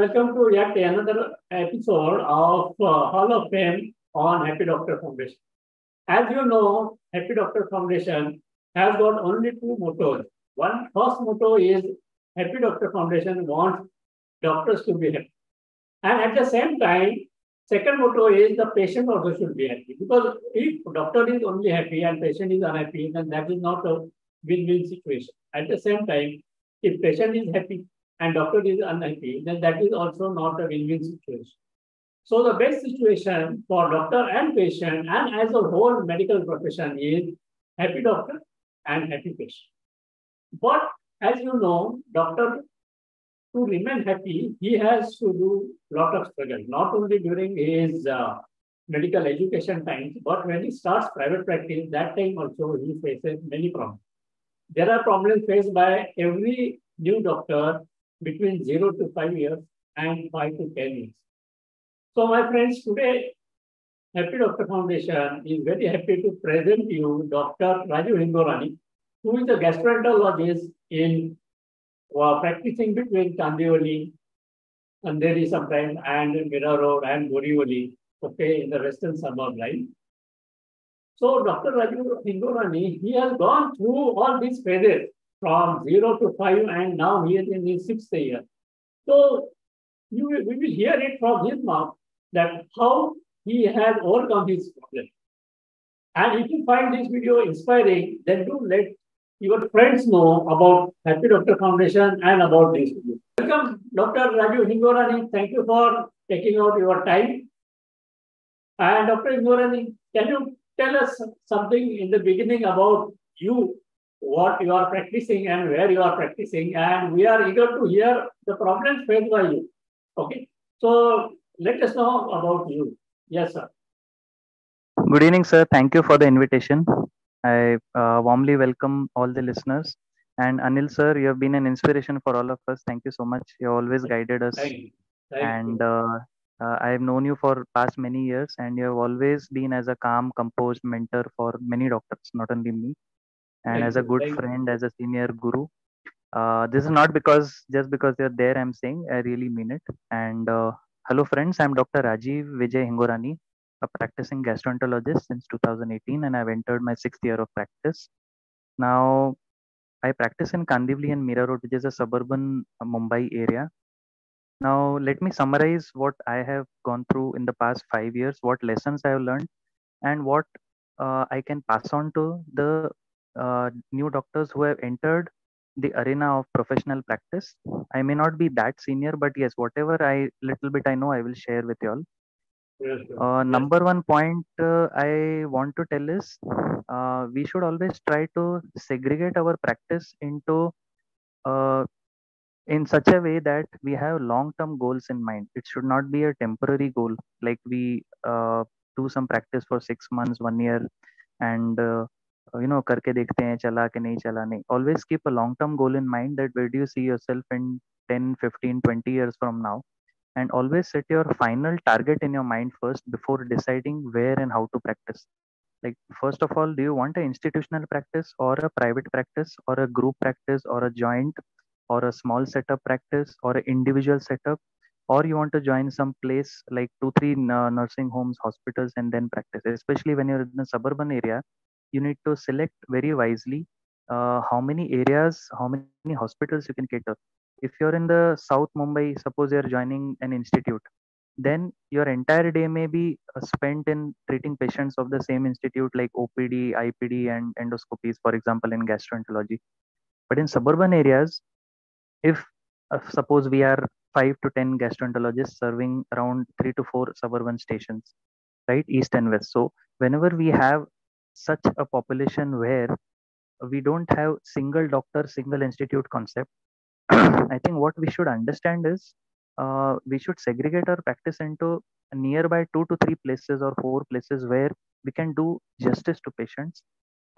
welcome to yet another episode of Hall of Fame on Happy Doctor Foundation. As you know, Happy Doctor Foundation has got only two mottos. One first motto is Happy Doctor Foundation wants doctors to be happy. And at the same time, second motto is the patient also should be happy. Because if doctor is only happy and patient is unhappy, then that is not a win-win situation. At the same time, if patient is happy and doctor is unhappy, then that is also not a win-win situation. So the best situation for doctor and patient and as a whole medical profession is happy doctor and happy patient. But as you know, doctor to remain happy, he has to do a lot of struggle, not only during his medical education times, but when he starts private practice, that time also he faces many problems. There are problems faced by every new doctor between 0 to 5 years and 5 to 10 years. So my friends, today, Happy Doctor Foundation is very happy to present you Dr. Rajeev Hingorani, who is a gastroenterologist in practicing between Kandivali, Andheri sometimes, and Mira Road and Borivali, okay, in the western suburb line. So Dr. Rajeev Hingorani, he has gone through all these phases from 0 to 5 and now he is in his 6th year. So we will hear it from his mouth that how he has overcome his problem. And if you find this video inspiring, then do let your friends know about Happy Doctor Foundation and about this video. Welcome, Dr. Rajeev Hingorani. Thank you for taking out your time. And Dr. Hingorani, can you tell us something in the beginning about you, what you are practicing and where you are practicing? And we are eager to hear the problems faced by you. Okay. So let us know about you. Yes, sir. Good evening, sir. Thank you for the invitation. I warmly welcome all the listeners. And Anil, sir, you have been an inspiration for all of us. Thank you so much. You always guided us. Thank you. I have known you for past many years, and you have always been as a calm, composed mentor for many doctors, not only me, and as a good friend, as a senior guru. This is not just because you're there. I'm saying I really mean it. And hello, friends. I'm Dr. Rajeev Hingorani, a practicing gastroenterologist since 2018, and I've entered my 6th year of practice. Now, I practice in Kandivali and Mira Road, which is a suburban Mumbai area. Now, let me summarize what I have gone through in the past 5 years, what lessons I have learned, and what I can pass on to the new doctors who have entered the arena of professional practice. I may not be that senior, but yes, whatever little bit I know, I will share with you all. Number one point I want to tell is we should always try to segregate our practice into in such a way that we have long-term goals in mind. It should not be a temporary goal, like we do some practice for 6 months, 1 year, and करके देखते हैं चला के नहीं चला नहीं. Always keep a long-term goal in mind that where do you see yourself in 10, 15, 20 years from now, and always set your final target in your mind first before deciding where and how to practice. Like first of all, do you want an institutional practice or a private practice or a group practice or a joint or a small setup practice or an individual setup, or you want to join some place like 2-3 nursing homes, hospitals, and then practice? Especially when you're in a suburban area, you need to select very wisely how many areas, how many hospitals you can cater. If you're in the South Mumbai, suppose you're joining an institute, then your entire day may be spent in treating patients of the same institute like OPD, IPD, and endoscopies, for example, in gastroenterology. But in suburban areas, if suppose we are 5 to 10 gastroenterologists serving around 3 to 4 suburban stations, right, east and west. So whenever we have such a population where we don't have single doctor, single institute concept, I think what we should understand is we should segregate our practice into nearby 2 to 3 places or 4 places where we can do justice to patients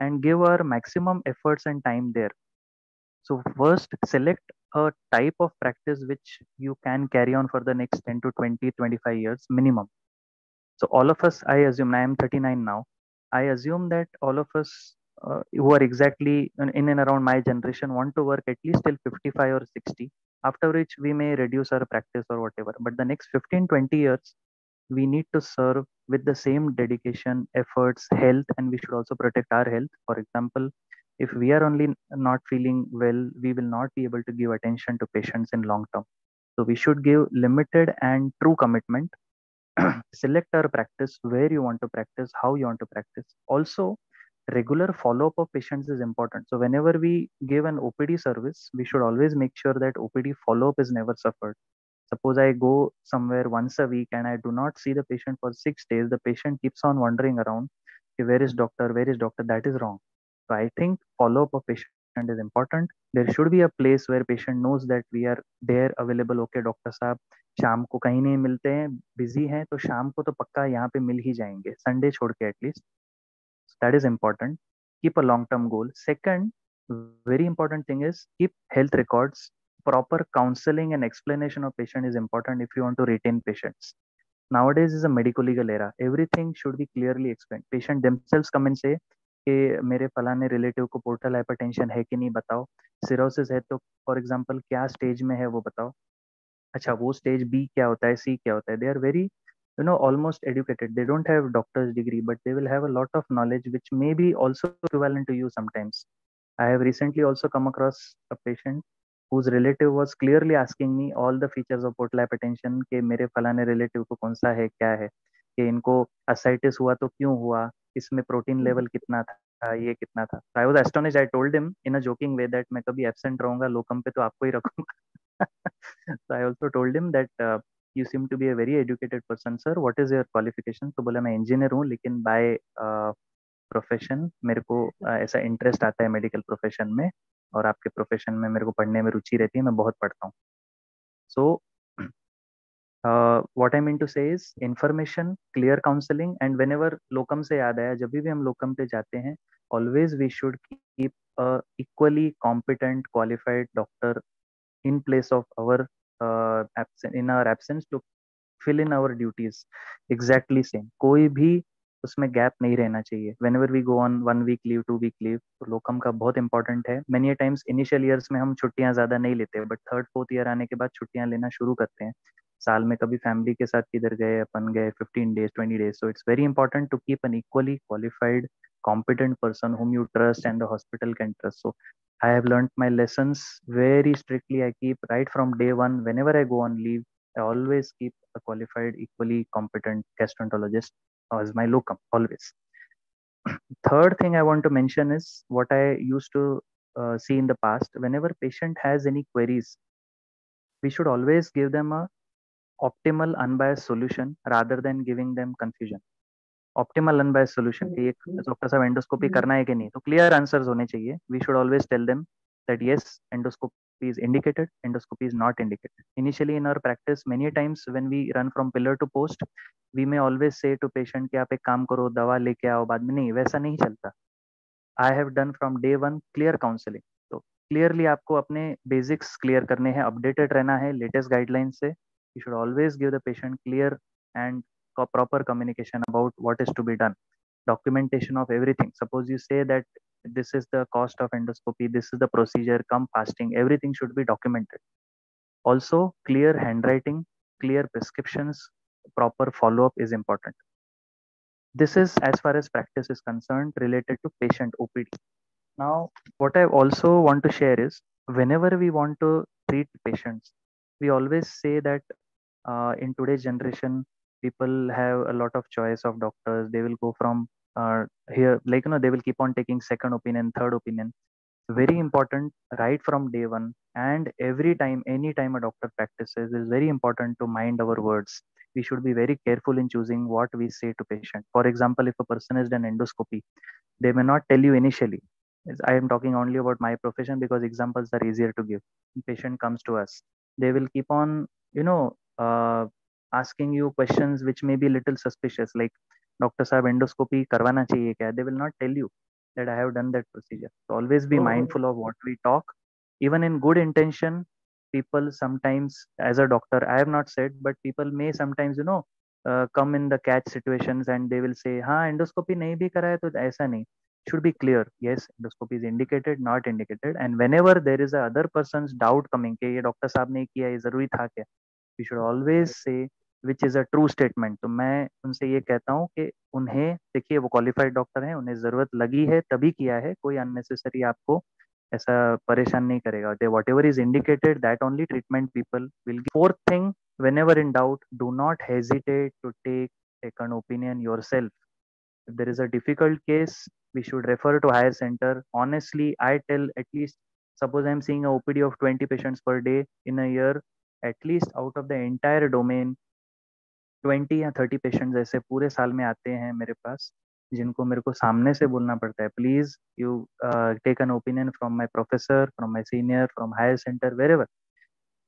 and give our maximum efforts and time there. So first, select a type of practice which you can carry on for the next 10 to 20, 25 years minimum. So all of us, I assume, I am 39 now. I assume that all of us who are exactly in and around my generation want to work at least till 55 or 60, after which we may reduce our practice or whatever. But the next 15, 20 years, we need to serve with the same dedication, efforts, health, and we should also protect our health. For example, if we are only not feeling well, we will not be able to give attention to patients in long term. So we should give limited and true commitment. Select our practice, where you want to practice, how you want to practice. Also, regular follow up of patients is important. So whenever we give an OPD service, we should always make sure that OPD follow up is never suffered. Suppose I go somewhere once a week and I do not see the patient for 6 days, the patient keeps on wandering around, "Okay, where is doctor, where is doctor?" That is wrong. So I think follow up of patient is important. There should be a place where patient knows that we are there available. Okay, doctor साहब शाम को कहीं नहीं मिलते हैं, busy हैं, तो शाम को तो पक्का यहाँ पे मिल ही जाएंगे, संडे छोड़ के at least. That is important. Keep a long term goal. Second, very important thing is keep health records. Proper counseling and explanation of patient is important if you want to retain patients. Nowadays is a medico legal era. Everything should be clearly explained. Patient themselves come and say कि मेरे फलाने relative को portal hypertension है कि नहीं बताओ, cirrhosis है तो फॉर एग्जांपल क्या स्टेज में है वो बताओ. अच्छा वो स्टेज बी क्या होता है, सी क्या होता है. They are very almost educated. They don't have doctor's degree, but they will have a lot of knowledge which may be also equivalent to you sometimes. I have recently also come across a patient whose relative was clearly asking me all the features of portal hypertension, कि मेरे फलाने relative को कौन सा है, क्या है, कि इनको ascites हुआ तो क्यों हुआ, इसमें प्रोटीन लेवल कितना था, ये कितना था. I was astonished. I told him in a joking way that मैं कभी absent रहूंगा लोकम पे तो आपको ही रखूंगा. So I also told him that you seem to be a very educated person, sir. What is your qualification? तो बोला मैं इंजीनियर हूँ, लेकिन बाय प्रोफेशन मेरे को ऐसा इंटरेस्ट आता है मेडिकल प्रोफेशन में, और आपके प्रोफेशन में मेरे को पढ़ने में रुचि रहती है, मैं बहुत पढ़ता हूँ. So what I mean to say is information, clear counselling, and whenever लोकम से याद आया, जब भी हम लोकम पे जाते हैं, always we should keep equally competent qualified doctor in place of our in our absence to fill in our duties exactly same. कोई भी उसमें गैप नहीं रहना चाहिए. whenever we go on 1 week leave, 2 week leave, तो लोकम का बहुत important है. many times initial years में हम छुट्टियां ज्यादा नहीं लेते, बट थर्ड फोर्थ ईयर आने के बाद छुट्टियां लेना शुरू करते हैं. साल में कभी फैमिली के साथ किधर गए, अपन गए 15 days 20 days. so it's very important to keep an equally qualified competent person whom you trust and the hospital can trust. So I have learned my lessons very strictly. I keep right from day one. Whenever I go on leave, I always keep a qualified, equally competent gastroenterologist as my locum, always. Third thing I want to mention is what I used to see in the past. Whenever patient has any queries, we should always give them a optimal unbiased solution rather than giving them confusion. Optimal unbiased solution कि एक doctor साहब endoscopy करना है कि नहीं, तो clear answers होने चाहिए. We should always tell them that yes, endoscopy is indicated, endoscopy is not indicated. Initially in our practice, many times when we run from pillar to post, we may always say to patient कि आप एक काम करो, दवा लेके आओ बाद में. नहीं, वैसा नहीं चलता. I have done from day one clear counseling. तो क्लियरली आपको अपने बेसिक्स क्लियर करने हैं, अपडेटेड रहना है लेटेस्ट गाइडलाइन से. You should always give the patient clear and proper communication about what is to be done. Documentation of everything. Suppose you say that this is the cost of endoscopy, this is the procedure, come fasting, everything should be documented. Also, clear handwriting, clear prescriptions, proper follow-up is important. This is as far as practice is concerned related to patient OPD. Now, what I also want to share is whenever we want to treat patients, we always say that in today's generation, people have a lot of choice of doctors. They will go from here, like, they will keep on taking second opinion, third opinion. Very important right from day one, and every time, anytime a doctor practices, is very important to mind our words. We should be very careful in choosing what we say to patient. For example, if a person has done endoscopy, they may not tell you initially. I am talking only about my profession because examples are easier to give. Patient comes to us, they will keep on, asking you questions which may be little suspicious, like, Doctor Saab, endoscopy करवाना चाहिए क्या? They will not tell you that I have done that procedure. So always be mindful of what we talk. Even in good intention, people sometimes, as a doctor, I have not said, but people may sometimes, come in the catch situations and they will say, हाँ endoscopy नहीं भी करा है तो ऐसा नहीं. should be clear. Yes, endoscopy is indicated, not indicated. And whenever there is a other person's doubt coming कि ये डॉक्टर साहब ने किया ये जरूरी था क्या, we should always say which is a true statement. तो मैं उनसे ये कहता हूँ कि उन्हें देखिए वो क्वालिफाइड डॉक्टर हैं, उन्हें जरूरत लगी है तभी किया है, कोई अननेसेसरी आपको ऐसा परेशान नहीं करेगा. They whatever is indicated that only treatment people will give. Fourth thing, whenever in doubt, do not hesitate to take second opinion yourself. If there is a difficult case, we should refer to higher center. Honestly, I tell at least, suppose I'm seeing a OPD of 20 patients per day in a year, at least out of the entire domain, 20 या 30 patients ऐसे पूरे साल में आते हैं मेरे पास जिनको मेरे को सामने से बोलना पड़ता है please you take an opinion from my professor, from my senior, from higher centre, wherever.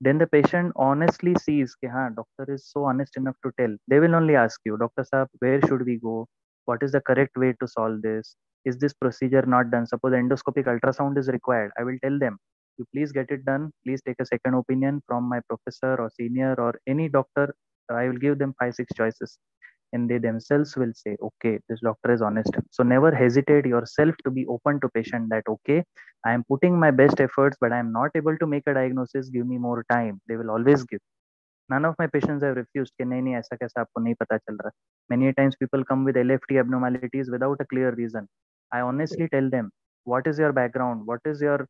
Then the patient honestly sees कि हाँ doctor is so honest enough to tell. They will only ask you, doctor साहब, where should we go? What is the correct way to solve this? Is this procedure not done? Suppose endoscopic ultrasound is required, I will tell them, you please get it done. Please take a second opinion from my professor or senior or any doctor. I will give them 5 6 choices, and they themselves will say, okay, this doctor is honest. So never hesitate yourself to be open to patient that okay, I am putting my best efforts, but I am not able to make a diagnosis. Give me more time. They will always give. None of my patients have refused कि नहीं नहीं ऐसा कैसा आपको नहीं पता चल रहा. Many times people come with LFT abnormalities without a clear reason. I honestly tell them, what is your background? What is your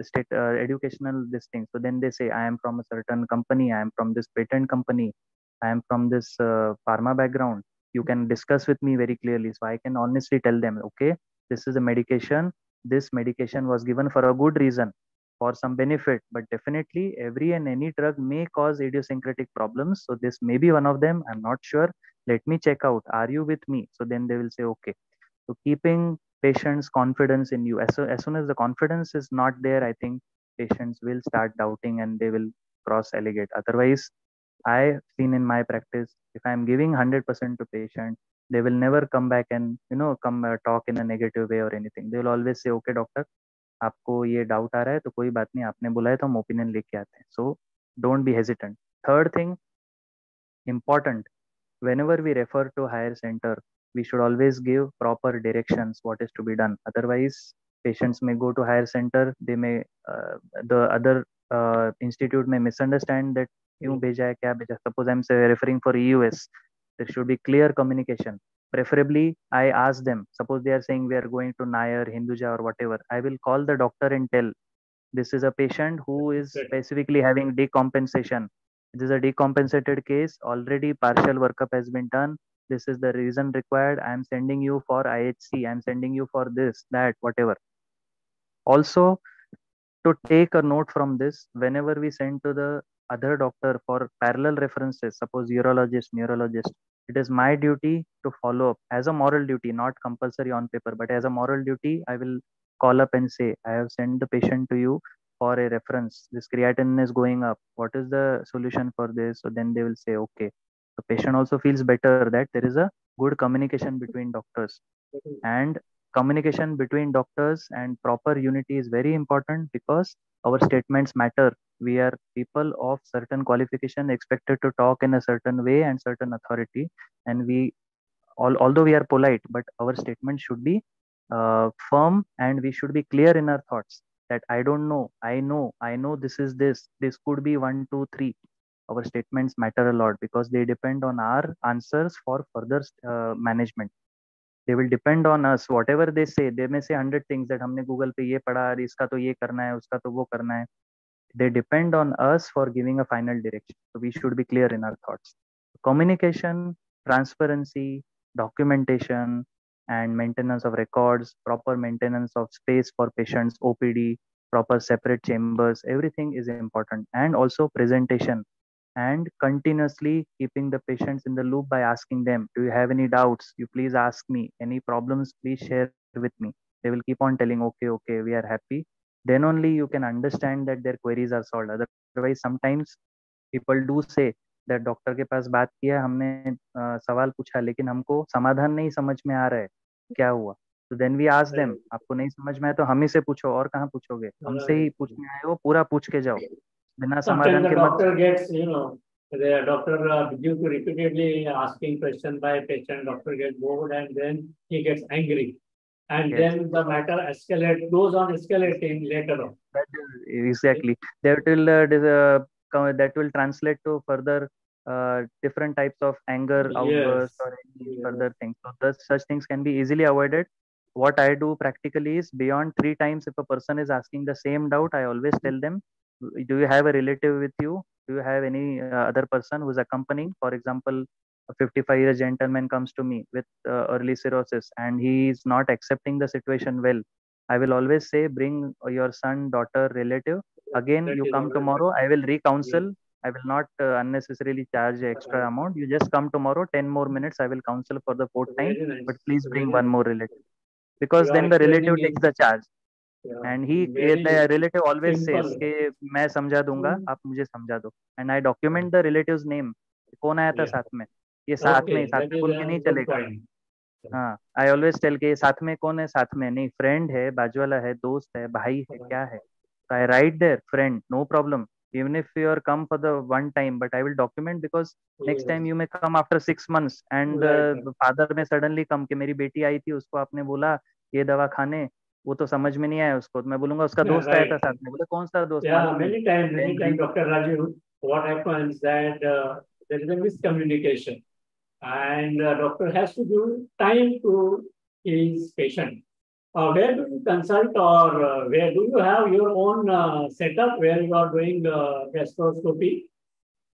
state educational this thing? So then they say, I am from a certain company. I am from this patent company. I am from this pharma background. You can discuss with me very clearly. So I can honestly tell them, okay, this is a medication. This medication was given for a good reason, for some benefit, but definitely every and any drug may cause idiosyncratic problems. So this may be one of them. I'm not sure. Let me check out. Are you with me? So then they will say, okay. So keeping patients' confidence in you. As soon as the confidence is not there, I think patients will start doubting and they will cross allegate. Otherwise, I've seen in my practice, if I'm giving 100% to patient, they will never come back and come talk in a negative way or anything. They will always say, okay, doctor, आपको ये doubt आ रहा है तो कोई बात नहीं, आपने बुलाया तो हम ओपिनियन लेके आते हैं. So don't be hesitant. Third thing, important, whenever we refer to higher center, we should always give proper directions what is to be done. Otherwise patients may go to higher center, they may the other institute may misunderstand that क्यों भेजा है क्या भेजा. Suppose I'm say referring for EUS, there should be clear communication. Preferably I ask them, suppose they are saying we are going to Nair, Hinduja or whatever, I will call the doctor and tell this is a patient who is specifically having decompensation. This is a decompensated case. Already partial workup has been done. This is the reason required. I am sending you for IHC. I am sending you for this, that, whatever. Also, to take a note from this, whenever we send to the other doctor for parallel references, suppose urologist, neurologist, it is my duty to follow up as a moral duty, not compulsory on paper, but as a moral duty, I will call up and say, I have sent the patient to you for a reference. This creatinine is going up. What is the solution for this? So then they will say, okay. The patient also feels better that there is a good communication between doctors. And communication between doctors and proper unity is very important because our statements matter. We are people of certain qualification expected to talk in a certain way and certain authority, and we although we are polite, but our statement should be firm and we should be clear in our thoughts that I don't know, I know this is this could be 1 2 3. Our statements matter a lot because they depend on our answers for further management. They will depend on us. Whatever they say, they may say 100 things that हमने Google पे ये पढ़ा, इसका तो ये करना है, उसका तो वो करना है. They depend on us for giving a final direction. So we should be clear in our thoughts. Communication, transparency, documentation, and maintenance of records, proper maintenance of space for patients, OPD, proper separate chambers, everything is important. And also presentation and continuously keeping the patients in the loop by asking them, do you have any doubts? You please ask me. Any problems, please share with me. They will keep on telling, okay, okay, we are happy. Then only you can understand that their queries are solved. Otherwise, sometimes people do say that doctor के पास बात किया हमने, सवाल पूछा लेकिन हमको समाधान नहीं समझ में आ रहा है, क्या हुआ. तो देन वी आस्क देम, आपको नहीं समझ में आया तो हम ही से पूछो, और कहाँ पूछोगे, हमसे ही पूछने आए हो, पूरा पूछ के जाओ. Sometimes the doctor gets, the doctor, due to repeatedly asking question by patient, doctor gets bored and then he gets angry. and Yes. then the matter goes on escalating later on. That is, exactly. That will translate to further different types of anger outburst Yes. or any Yes. further things. So such things can be easily avoided. What I do practically is beyond 3 times, if a person is asking the same doubt, I always tell them, do you have a relative with you? Do you have any other person who is accompanying? For example, a 55-year gentleman comes to me with early cirrhosis and he is not accepting the situation well. I will always say, bring your son, daughter, relative. Again, That you is come always tomorrow. I will yes. recounsel. I will not unnecessarily charge extra amount. You just come tomorrow, 10 more minutes. I will counsel for the fourth time. Very nice. But please bring Very one nice. more relative. Because You are then the relative explaining takes in the charge. And very the relative always says simple. कि मैं समझा दूंगा, आप मुझे समझा दो. And I document the relative's name. कौन आया था Yeah. साथ में? ये Okay, साथ that में is बोल के a नहीं good चलेगा. point. हाँ, आई ऑलवेज टेल के साथ में कौन है, साथ में नहीं, फ्रेंड है, बाजू वाला है, दोस्त है, भाई है, क्या है. So I write there, friend, no problem. Even if you are come for the one time, but I will document because next time Yes. you may come after 6 months and Right. father may suddenly come कि मेरी बेटी आई थी, उसको आपने बोला ये दवा खाने, वो तो समझ में नहीं आया उसको, तो मैं बोलूंगा उसका Yeah, दोस्त आया था right. साथ में. बोले कौन सा दोस्त, Yeah, मालूम नहीं. many Then times, Dr. Rajeev, what happens that there is a miscommunication, and doctor has to give time to his patient. Where do you consult, or where do you have your own setup where you are doing gastroscopy?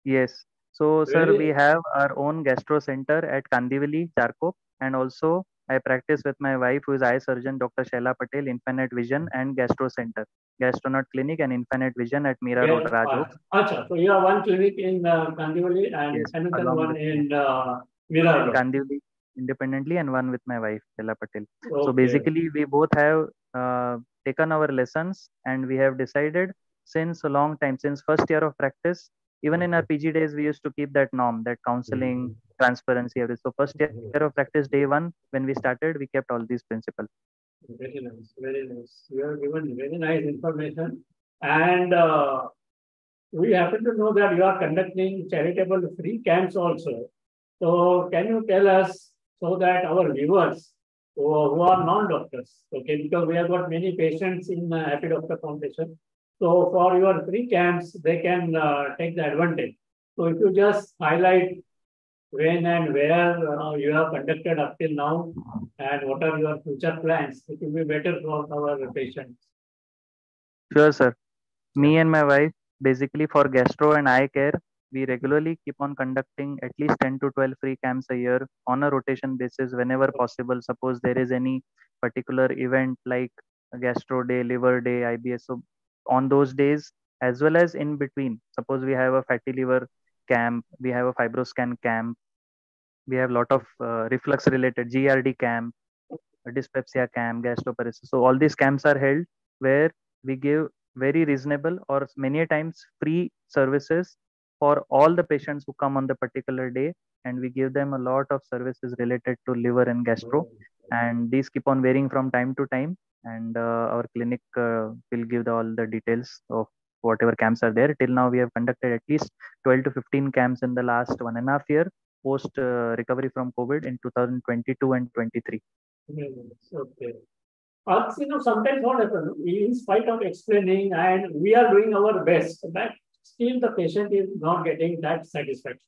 yes. So, sir, we Very have our own gastro center at Kandivali, Charkop, and also I practice with my wife, who is eye surgeon, Dr. Shaila Patel, Infinite Vision and Gastro Center, Gastronaut Clinic and Infinite Vision at Mira Road, well. Rajok. Acha, so you have one clinic in Kandivali and Yes, another along one with me. in One in Miraro. Kandivali independently and one with my wife, Shaila Patel. So Okay. basically, we both have taken our lessons and we have decided since a long time, since first year of practice, even in our PG days, we used to keep that norm, that counseling, transparency, everything. So first year of practice, day one, when we started, we kept all these principles. Very nice, very nice. You have given very nice information. And we happen to know that you are conducting charitable free camps also. So can you tell us so that our viewers who are non-doctors, okay, because we have got many patients in Happy Doctor Foundation. So for your free camps, they can take the advantage. So if you just highlight when and where you have conducted up till now, and what are your future plans, it will be better for our patients. Sure, sir. Yeah. Me and my wife, basically for gastro and eye care, we regularly keep on conducting at least 10 to 12 free camps a year on a rotation basis whenever possible. Suppose there is any particular event like a gastro day, liver day, IBS. So on those days, as well as in between, suppose we have a fatty liver camp, we have a fibroscan camp, we have a lot of reflux related GRD camp, dyspepsia camp, gastroparesis. So all these camps are held where we give very reasonable or many times free services for all the patients who come on the particular day, and we give them a lot of services related to liver and gastro. And these keep on varying from time to time, and our clinic will give all the details of whatever camps are there. Till now, we have conducted at least 12 to 15 camps in the last 1.5 year post recovery from COVID in 2022 and 23. Yes, okay. Sometimes what happens, in spite of explaining and we are doing our best, but still the patient is not getting that satisfaction.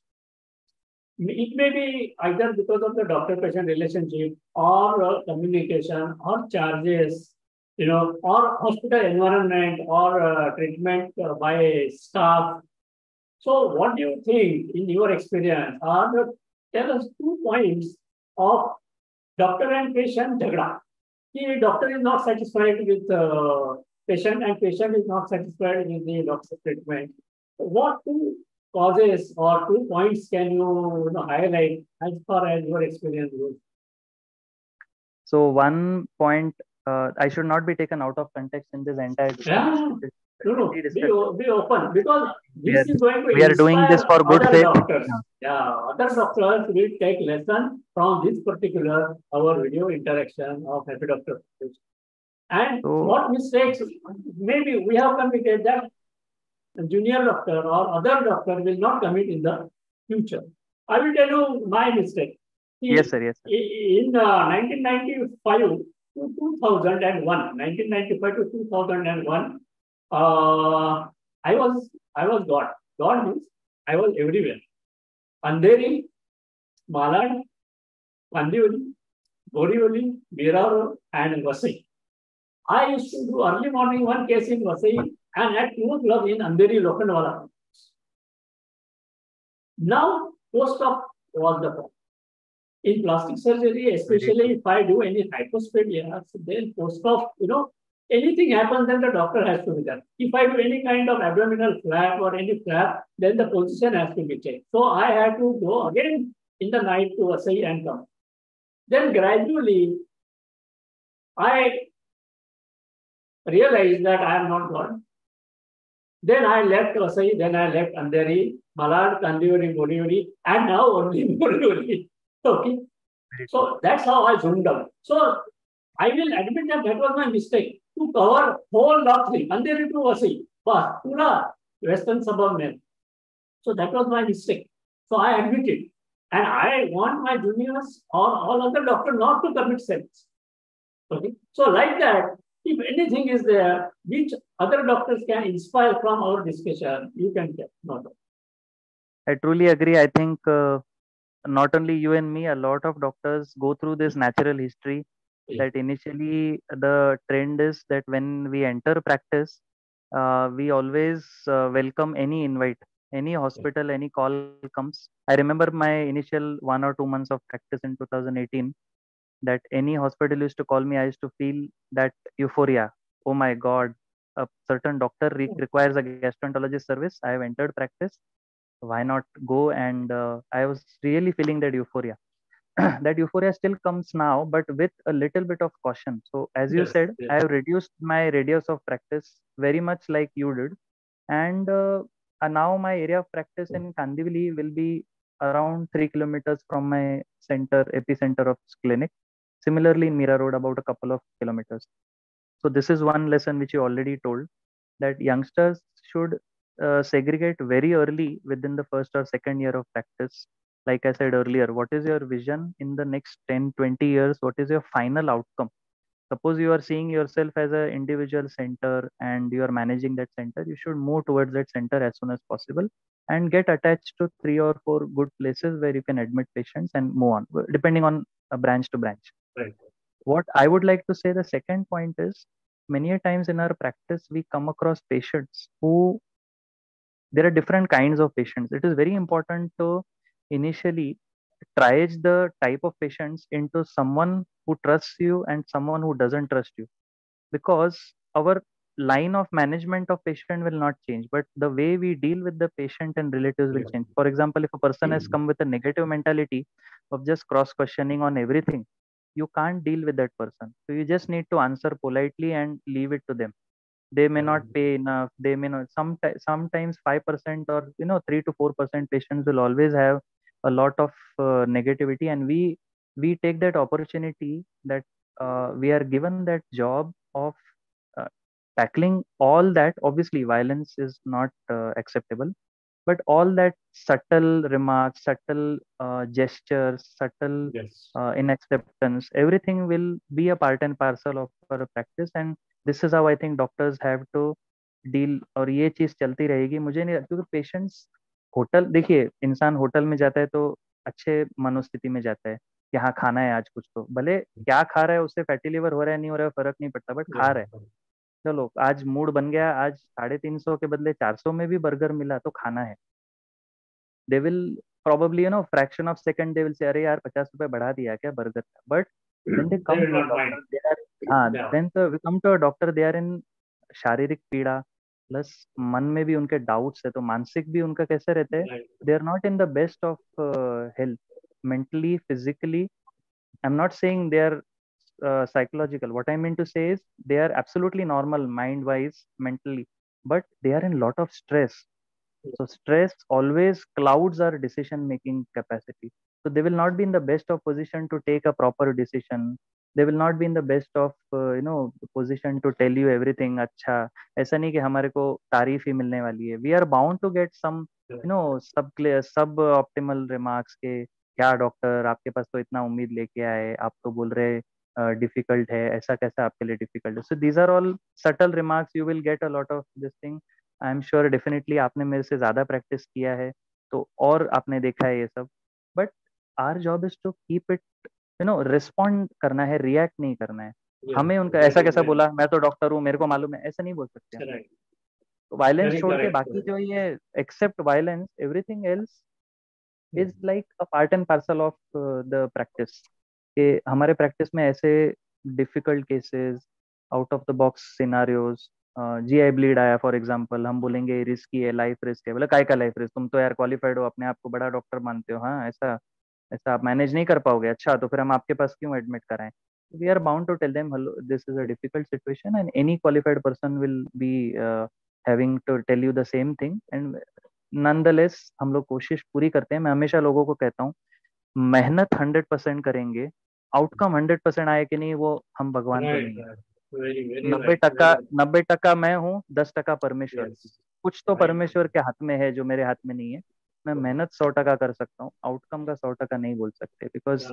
It may be either because of the doctor-patient relationship or communication or charges, or hospital environment or treatment by staff. So what do you think in your experience tell us 2 points of doctor and patient jhagda. The doctor is not satisfied with patient and patient is not satisfied with the doctor's treatment. What two causes or 2 points can you, highlight as far as your experience goes? So one point, I should not be taken out of context in this entire discussion. Yeah. No, be open because We this are, is going to we are doing this inspire for good other faith. doctors. Yeah, other doctors will take lesson from this particular our video interaction of Happy Doctor. And So, what mistakes maybe we have committed that junior doctor or other doctor will not commit in the future. I will tell you my mistake. yes, sir. Yes, sir. In 1995, to 2001, 1995 to 2001, I was God. God means I was everywhere. Andheri, Malad, Kandivali, Borivali, Mirarur, and Vasai. I used to do early morning one case in Vasai and at 2 o'clock in Andheri, Lokhandwala. Now, post-op was the problem. In plastic surgery, especially if I do any hypospadia, then post-op, anything happens, then the doctor has to be there. If I do any kind of abdominal flap or any flap, then the position has to be changed. So I had to go again in the night to Vasai and come. Then gradually, I realized that I am not God. Then I left Vasai, then I left Andheri, Malad, Kandivali, Borivali, and now only Borivali. Okay. So that's how I zoomed out. So I will admit that that was my mistake to cover whole North thing, Andheri to Vasai, but pura western suburb mein. So that was my mistake. So I admit it. And I want my juniors or all other doctors not to commit sins. Okay. So like that, if anything is there which other doctors can inspire from our discussion, you can get. No. I truly agree. I think not only you and me, a lot of doctors go through this natural history that initially the trend is that when we enter practice, we always welcome any invite, any hospital, any call comes. I remember my initial 1 or 2 months of practice in 2018 that any hospital used to call me, I used to feel that euphoria. Oh my God, a certain doctor requires a gastroenterologist service. I have entered practice. Why not go? And I was really feeling that euphoria. That euphoria still comes now, but with a little bit of caution. So, as you said, I have reduced my radius of practice very much like you did. And now my area of practice in Kandivali will be around 3 kilometers from my epicenter of clinic. Similarly, in Mira Road, about a couple of kilometers. So, this is one lesson which you already told that youngsters should segregate very early within the first or second year of practice. Like I said earlier, what is your vision in the next 10, 20 years? What is your final outcome? Suppose you are seeing yourself as an individual center and you are managing that center, you should move towards that center as soon as possible and get attached to 3 or 4 good places where you can admit patients and move on, depending on branch to branch. Right. What I would like to say, the second point is many a times in our practice, we come across patients who there are different kinds of patients. It is very important to initially triage the type of patients into someone who trusts you and someone who doesn't trust you, because our line of management of patient will not change, but the way we deal with the patient and relatives will change. For example, if a person has come with a negative mentality of just cross questioning on everything, you can't deal with that person. So you just need to answer politely and leave it to them. They may not pay enough, they may not, sometimes 5% or 3 to 4% patients will always have a lot of negativity, and we take that opportunity that we are given that job of uh, tackling all that. Obviously violence is not acceptable, but all that subtle remarks, subtle gestures, subtle inacceptance, everything will be a part and parcel of our practice. And this is how I think doctors have to deal, और ये चीज चलती रहेगी। मुझे नहीं, क्योंकि patients, hotel देखिए, इंसान होटल में जाता है तो अच्छे मनोस्थिति में जाता है कि हाँ खाना है आज कुछ, तो भले क्या खा रहा है, उससे फैटी लिवर हो रहा है नहीं हो रहा है फर्क नहीं पड़ता, बट खा रहा है। चलो आज मूड बन गया, आज 350 के बदले 400 में भी बर्गर मिला तो खाना है। They will probably fraction of second they will say, अरे यार 50 रुपए बढ़ा दिया क्या बर्गर का, but when they come to a doctor they are, हाँ, then तो we come to a doctor they are in शारीरिक पीड़ा प्लस मन में भी उनके डाउट्स है, तो मानसिक भी उनका कैसे रहता है, they are not in the best of health, mentally, physically. I am not saying they are psychological. What I mean to say is they are absolutely normal mind wise, mentally, but they are in lot of stress. So stress always clouds our decision making capacity. So they will not be in the best of position to take a proper decision. They will not be in the best of position to tell you everything. अच्छा, ऐसा नहीं कि हमारे को तारीफ ही मिलने वाली है. We are bound to get some sub optimal remarks के, क्या डॉक्टर आपके पास तो इतना उम्मीद लेके आए, आप तो बोल रहे डिफिकल्ट है, ऐसा कैसा आपके लिए डिफिकल्ट है. So these are all subtle remarks, you will get a lot of this thing. I am sure definitely आपने मेरे से ज्यादा प्रैक्टिस किया है तो और आपने देखा है ये सब. But our job is to keep it, respond करना है, रिएक्ट नहीं करना है. हमें उनका ऐसा कैसा बोला, मैं तो डॉक्टर हूँ मेरे को मालूम है, ऐसा नहीं बोल सकते हम. तो वायलेंस छोड़ के बाकी जो ये except violence, everything else is like a part and parcel of the practice. कि हमारे प्रैक्टिस में ऐसे difficult cases, out of the box scenarios, GI bleed आया फॉर एग्जांपल, हम बोलेंगे रिस्की है, लाइफ रिस्क है. बोले काय का लाइफ रिस्क, तुम तो यार क्वालिफाइड हो, अपने आप को बड़ा डॉक्टर मानते हो, हाँ ऐसा ऐसा आप मैनेज नहीं कर पाओगे, अच्छा तो फिर हम आपके पास क्यों एडमिट कराएं. We are bound to tell them hello this is a difficult situation and any qualified person will be having to tell you the same thing. And nonetheless हम लोग कोशिश पूरी करते हैं. मैं हमेशा लोगों को कहता हूँ मेहनत 100% करेंगे, आउटकम 100% आए कि नहीं वो हम भगवान तो नहीं है. 90% 90% मैं हूँ, 10% परमेश्वर. कुछ तो परमेश्वर के हाथ में है जो मेरे हाथ में नहीं है. मैं मेहनत 100% कर सकता हूँ, आउटकम का 100% नहीं बोल सकते. Because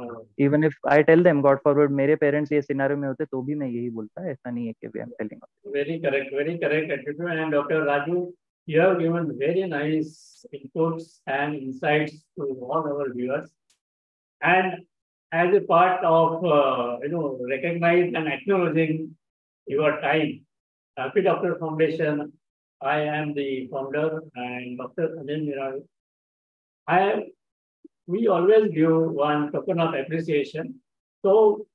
even if I tell them, God forbid मेरे पेरेंट्स ये सिनारियो में होते तो भी मैं यही बोलता. ऐसा नहीं है कि V am telling. Very correct attitude. And Dr. Raju, you have given very nice inputs and insights to all our viewers. And as a part of recognize and acknowledging your time, Happy Doctor Foundation, I am the founder and Dr. NIRALE. We always give one token of appreciation. So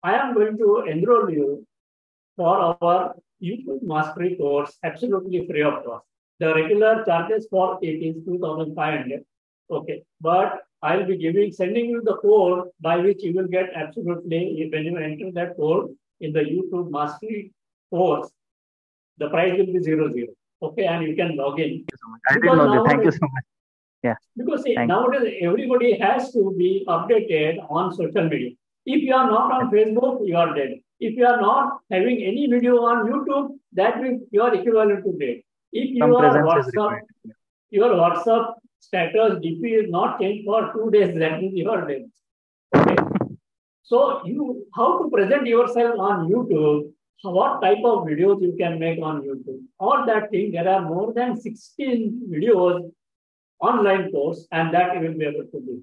I am going to enroll you for our YouTube Mastery course absolutely free of cost. The regular charges for it is 2,500. Okay, but I'll be sending you the code by which you will get absolutely, when you enter that code in the YouTube Mastery course, the price will be 00. Okay, and you can log in. I didn't know this. Thank you so much. Yeah. Because nowadays everybody has to be updated on social media. If you are not on Facebook, you are dead. If you are not having any video on YouTube, that means you are equivalent to dead. If your WhatsApp status DP is not changed for 2 days, that means you are dead. Okay. So how to present yourself on YouTube, what type of videos you can make on YouTube, all that thing. There are more than 16 videos online course, and that you will be able to do.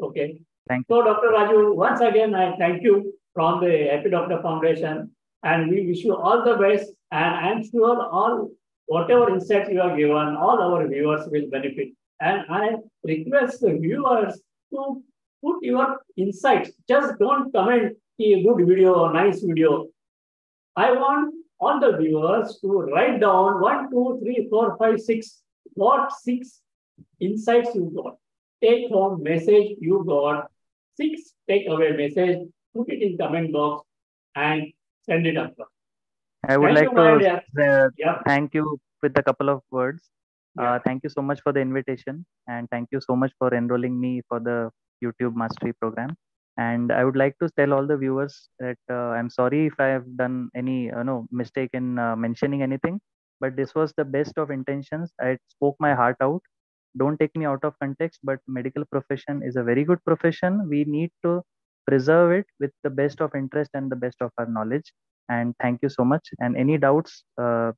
Okay. Thank you. So, Dr. Raju, once again, I thank you from the Happy Doctor Foundation, and we wish you all the best. And I am sure whatever insights you have given, all our viewers will benefit. And I request the viewers to put your insights. Just don't comment a good video or nice video. I want all the viewers to write down 1, 2, 3, 4, 5, 6. What 6 insights you got? Take home message you got. 6 takeaway message. Put it in comment box and send it up. I would like to thank you with a couple of words. Thank you so much for the invitation, and thank you so much for enrolling me for the YouTube Mastery program. And I would like to tell all the viewers that I'm sorry if I have done any mistake in mentioning anything, but this was the best of intentions. I spoke my heart out. Don't take me out of context, but medical profession is a very good profession. We need to preserve it with the best of interest and the best of our knowledge. And thank you so much. And any doubts,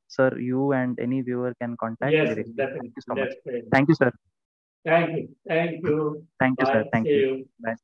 sir, you and any viewer can contact. Yes, directly. definitely. Thank you so much. Thank you, sir. Thank you. Thank you. Thank you, Bye. sir. Thank See you. you. Bye.